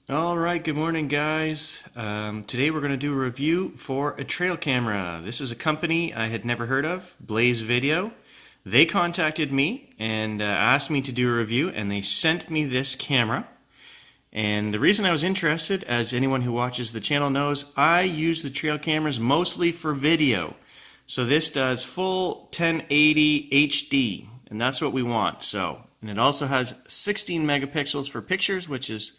Alright, good morning guys. Today we're going to do a review for a trail camera. This is a company I had never heard of, Blaze Video. They contacted me and asked me to do a review, and they sent me this camera. And the reason I was interested, as anyone who watches the channel knows, I use the trail cameras mostly for video. So this does full 1080 HD, and that's what we want. And it also has 16 megapixels for pictures, which is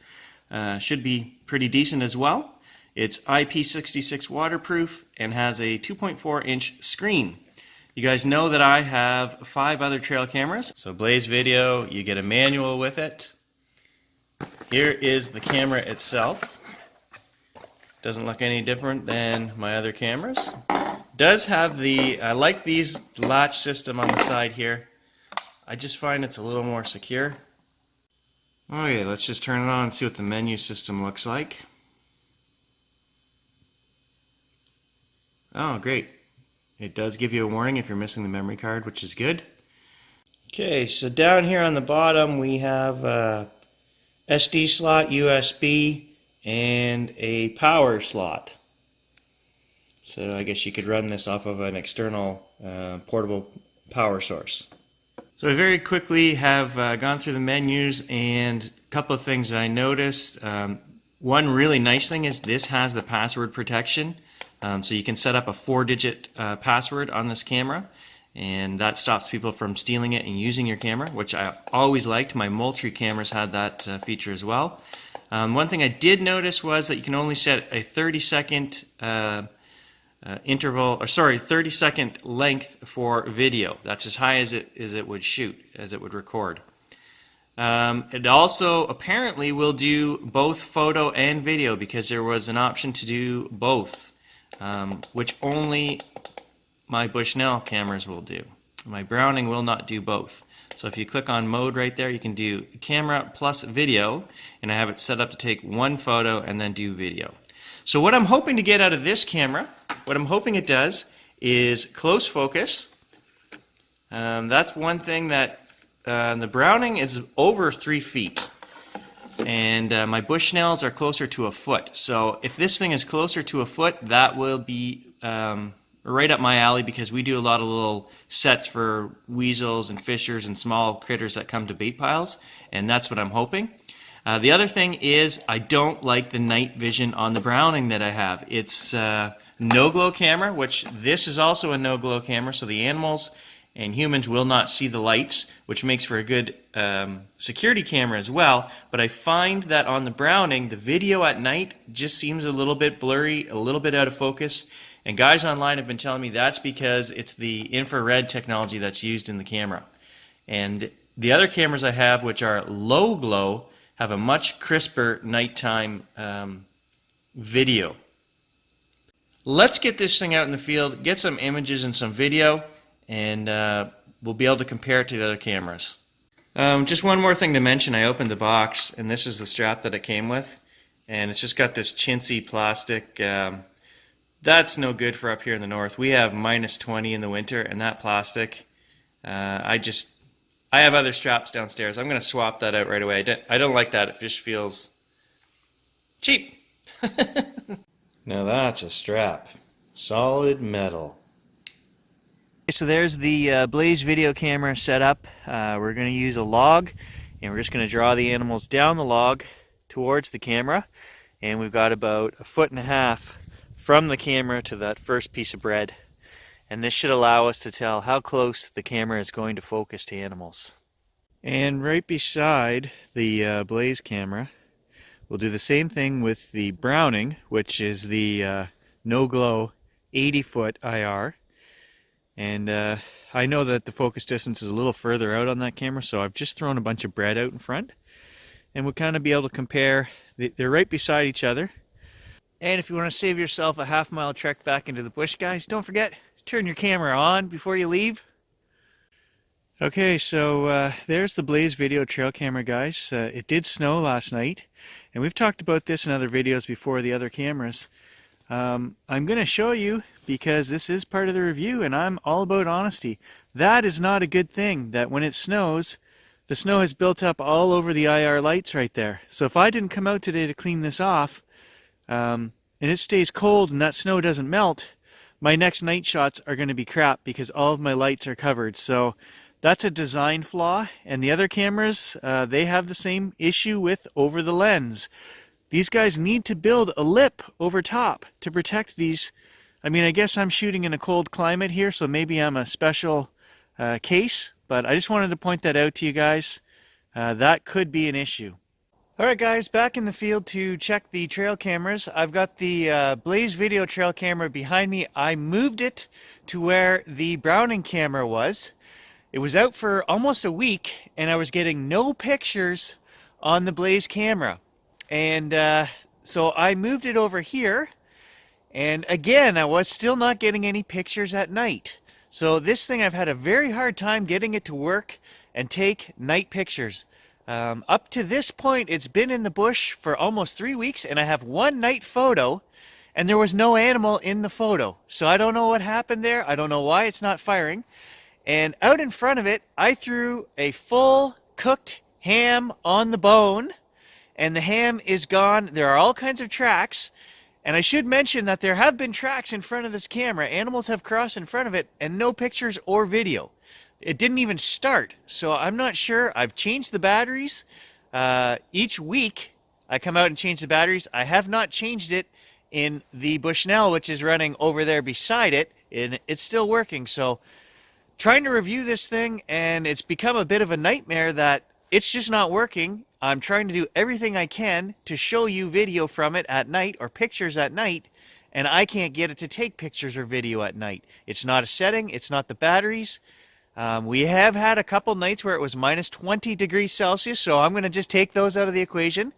should be pretty decent as well. It's Ip66 waterproof and has a 2.4-inch screen. You guys know that I have 5 other trail cameras. So Blaze Video, you get a manual with it. Here is the camera itself. Doesn't look any different than my other cameras. Does have the, I like these latch system on the side here. I just find it's a little more secure. Okay, let's just turn it on and see what the menu system looks like. Oh, great. It does give you a warning if you're missing the memory card, which is good. Okay, so down here on the bottom we have a SD slot, USB, and a power slot. So I guess you could run this off of an external portable power source. So I very quickly have gone through the menus, and a couple of things that I noticed. One really nice thing is this has the password protection. So you can set up a 4-digit password on this camera, and that stops people from stealing it and using your camera, which I always liked. My Moultrie cameras had that feature as well. One thing I did notice was that you can only set a 30-second 30-second length for video. That's as high as it would shoot, as it would record. It also apparently will do both photo and video, because there was an option to do both, which only my Bushnell cameras will do. My Browning will not do both. So if you click on mode right there, you can do camera plus video, and I have it set up to take one photo and then do video. So what I'm hoping to get out of this camera, what I'm hoping it does, is close focus. That's one thing that the Browning is over 3 feet, and my Bushnells are closer to a foot. So if this thing is closer to a foot, that will be right up my alley, because we do a lot of little sets for weasels and fishers and small critters that come to bait piles, and that's what I'm hoping. The other thing is, I don't like the night vision on the Browning that I have. It's no-glow camera, which this is also a no-glow camera, so the animals and humans will not see the lights, which makes for a good security camera as well. But I find that on the Browning, the video at night just seems a little bit blurry, a little bit out of focus. And guys online have been telling me that's because it's the infrared technology that's used in the camera. And the other cameras I have, which are low-glow, have a much crisper nighttime video. Let's get this thing out in the field, get some images and some video, and we'll be able to compare it to the other cameras. Just one more thing to mention. I opened the box, and this is the strap that it came with, and it's just got this chintzy plastic. That's no good for up here in the north. We have -20 in the winter, and that plastic, I have other straps downstairs. I'm going to swap that out right away. I don't like that. It just feels cheap. Now that's a strap. Solid metal. So there's the Blaze video camera set up. We're going to use a log, and we're just going to draw the animals down the log towards the camera. And we've got about 1.5 feet from the camera to that first piece of bread. And this should allow us to tell how close the camera is going to focus to animals. And right beside the Blaze camera, we'll do the same thing with the Browning, which is the no-glow 80-foot IR. And I know that the focus distance is a little further out on that camera, so I've just thrown a bunch of bread out in front. And we'll kind of be able to compare. They're right beside each other. And if you want to save yourself a half-mile trek back into the bush, guys, don't forget, turn your camera on before you leave. Okay, so there's the Blaze Video trail camera, guys. It did snow last night, and we've talked about this in other videos before, the other cameras. I'm going to show you, because this is part of the review, and I'm all about honesty. That is not a good thing, that when it snows, The snow has built up all over the IR lights right there. So if I didn't come out today to clean this off, and it stays cold and that snow doesn't melt, my next night shots are going to be crap because all of my lights are covered. So that's a design flaw. And the other cameras, they have the same issue with over the lens. These guys need to build a lip over top to protect these. I mean, I guess I'm shooting in a cold climate here, so maybe I'm a special case, but I just wanted to point that out to you guys. That could be an issue. Alright guys, back in the field to check the trail cameras. I've got the Blaze video trail camera behind me. I moved it to where the Browning camera was. It was out for almost a week and I was getting no pictures on the Blaze camera. And so I moved it over here, and again I was still not getting any pictures at night. So this thing, I've had a very hard time getting it to work and take night pictures. Up to this point, it's been in the bush for almost 3 weeks, and I have one night photo, and there was no animal in the photo. So I don't know what happened there. I don't know why it's not firing. And out in front of it, I threw a full cooked ham on the bone, and the ham is gone. There are all kinds of tracks, and I should mention that there have been tracks in front of this camera. Animals have crossed in front of it, and no pictures or video. It didn't even start, so I'm not sure. I've changed the batteries. Each week I come out and change the batteries. I have not changed it in the Bushnell, which is running over there beside it, and it's still working. So trying to review this thing, and it's become a bit of a nightmare that it's just not working. I'm trying to do everything I can to show you video from it at night or pictures at night, and I can't get it to take pictures or video at night. It's not a setting. It's not the batteries. We have had a couple nights where it was minus 20 degrees Celsius, so I'm going to just take those out of the equation.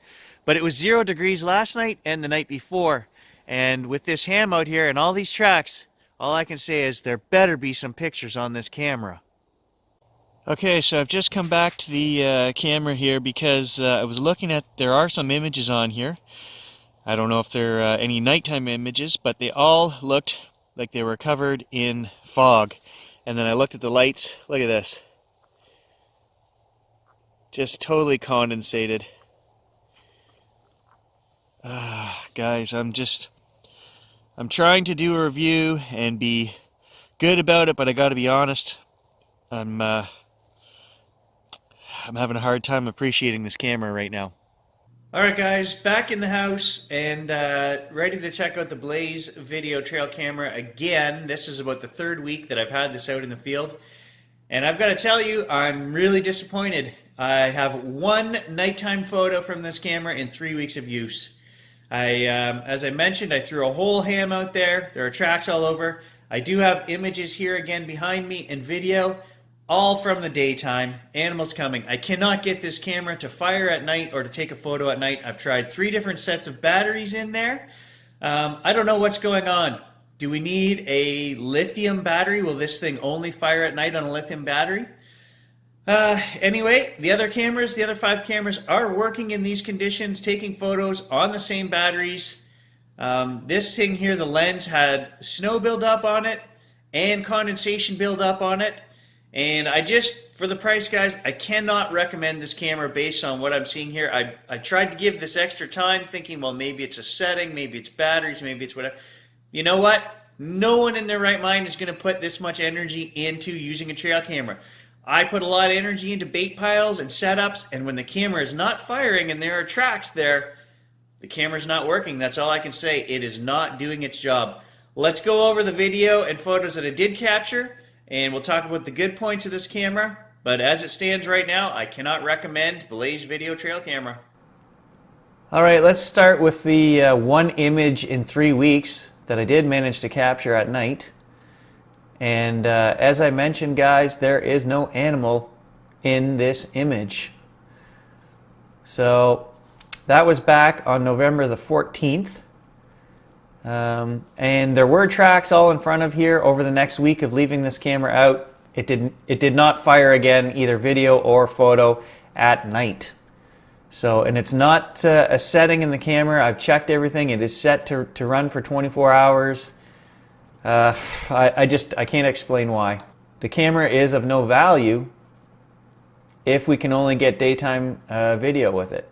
But it was 0 degrees last night and the night before. And with this ham out here and all these tracks, all I can say is there better be some pictures on this camera. Okay, so I've just come back to the camera here because I was looking at, there are some images on here. I don't know if they're any nighttime images, but they all looked like they were covered in fog. And then I looked at the lights. Look at this. Just totally condensated. Guys, I'm trying to do a review and be good about it, but I gotta be honest. I'm having a hard time appreciating this camera right now. Alright guys, back in the house and ready to check out the Blaze video trail camera again. This is about the third week that I've had this out in the field. And I've got to tell you, I'm really disappointed. I have one nighttime photo from this camera in 3 weeks of use. As I mentioned, I threw a whole ham out there. There are tracks all over. I do have images here again behind me and video. All from the daytime, animals coming. I cannot get this camera to fire at night or to take a photo at night. I've tried 3 different sets of batteries in there. I don't know what's going on. Do we need a lithium battery? Will this thing only fire at night on a lithium battery? Anyway, the other cameras, the other 5 cameras are working in these conditions, taking photos on the same batteries. This thing here, the lens, had snow buildup on it and condensation buildup on it. And for the price, guys, I cannot recommend this camera based on what I'm seeing here. I tried to give this extra time thinking, well, maybe it's a setting, maybe it's batteries, maybe it's whatever. You know what? No one in their right mind is going to put this much energy into using a trail camera. I put a lot of energy into bait piles and setups, and when the camera is not firing and there are tracks there, the camera's not working. That's all I can say. It is not doing its job. Let's go over the video and photos that I did capture, and we'll talk about the good points of this camera. But as it stands right now, I cannot recommend Blaze Video Trail Camera. Alright, let's start with the one image in 3 weeks that I did manage to capture at night. And as I mentioned, guys, there is no animal in this image. So that was back on November the 14th. And there were tracks all in front of here over the next week of leaving this camera out. It did not fire again, either video or photo, at night. So, and it's not a setting in the camera. I've checked everything. It is set to run for 24 hours. I can't explain why. The camera is of no value if we can only get daytime video with it.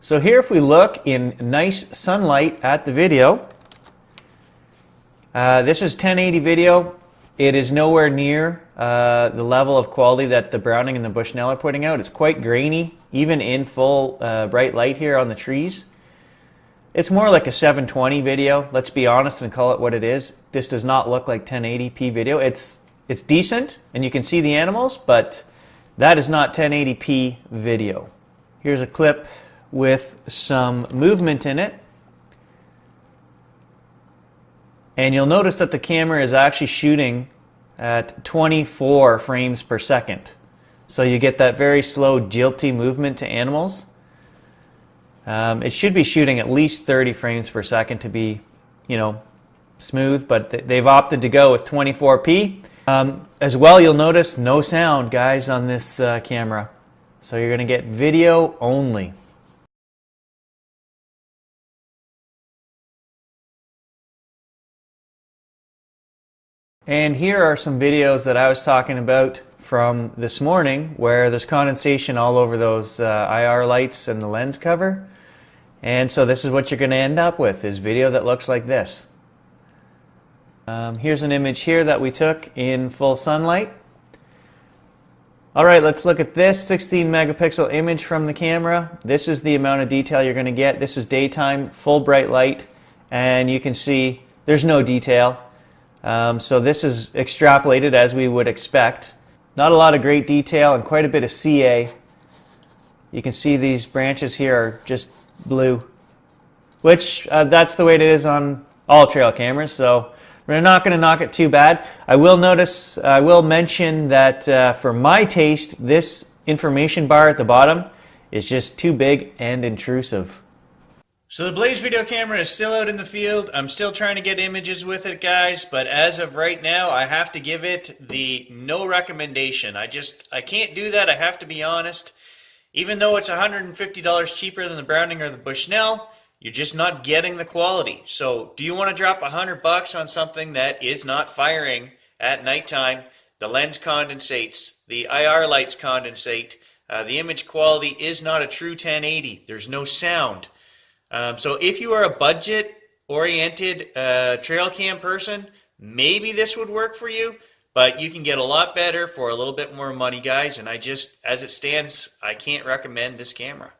So here, if we look in nice sunlight at the video, this is 1080 video. It is nowhere near the level of quality that the Browning and the Bushnell are putting out. It's quite grainy, even in full bright light here on the trees. It's more like a 720 video, let's be honest and call it what it is. This does not look like 1080p video. It's decent, and you can see the animals, but that is not 1080p video. Here's a clip with some movement in it. And you'll notice that the camera is actually shooting at 24 frames per second. So you get that very slow, jilty movement to animals. It should be shooting at least 30 frames per second to be, smooth, but they've opted to go with 24p. As well, you'll notice no sound, guys, on this camera. So you're going to get video only. And here are some videos that I was talking about from this morning where there's condensation all over those IR lights and the lens cover. And so this is what you're going to end up with, is video that looks like this. Here's an image here that we took in full sunlight. Alright, let's look at this 16 megapixel image from the camera. This is the amount of detail you're going to get. This is daytime, full bright light, and you can see there's no detail. So this is extrapolated as we would expect. Not a lot of great detail and quite a bit of CA. You can see these branches here are just blue, which that's the way it is on all trail cameras, so we're not going to knock it too bad. I will mention that for my taste, this information bar at the bottom is just too big and intrusive. So the Blaze video camera is still out in the field. I'm still trying to get images with it, guys, but as of right now, I have to give it the no recommendation. I can't do that. I have to be honest. Even though it's $150 cheaper than the Browning or the Bushnell, you're just not getting the quality. So do you want to drop $100 on something that is not firing at nighttime? The lens condensates, the IR lights condensate, the image quality is not a true 1080. There's no sound. So if you are a budget-oriented trail cam person, maybe this would work for you, but you can get a lot better for a little bit more money, guys, and as it stands, I can't recommend this camera.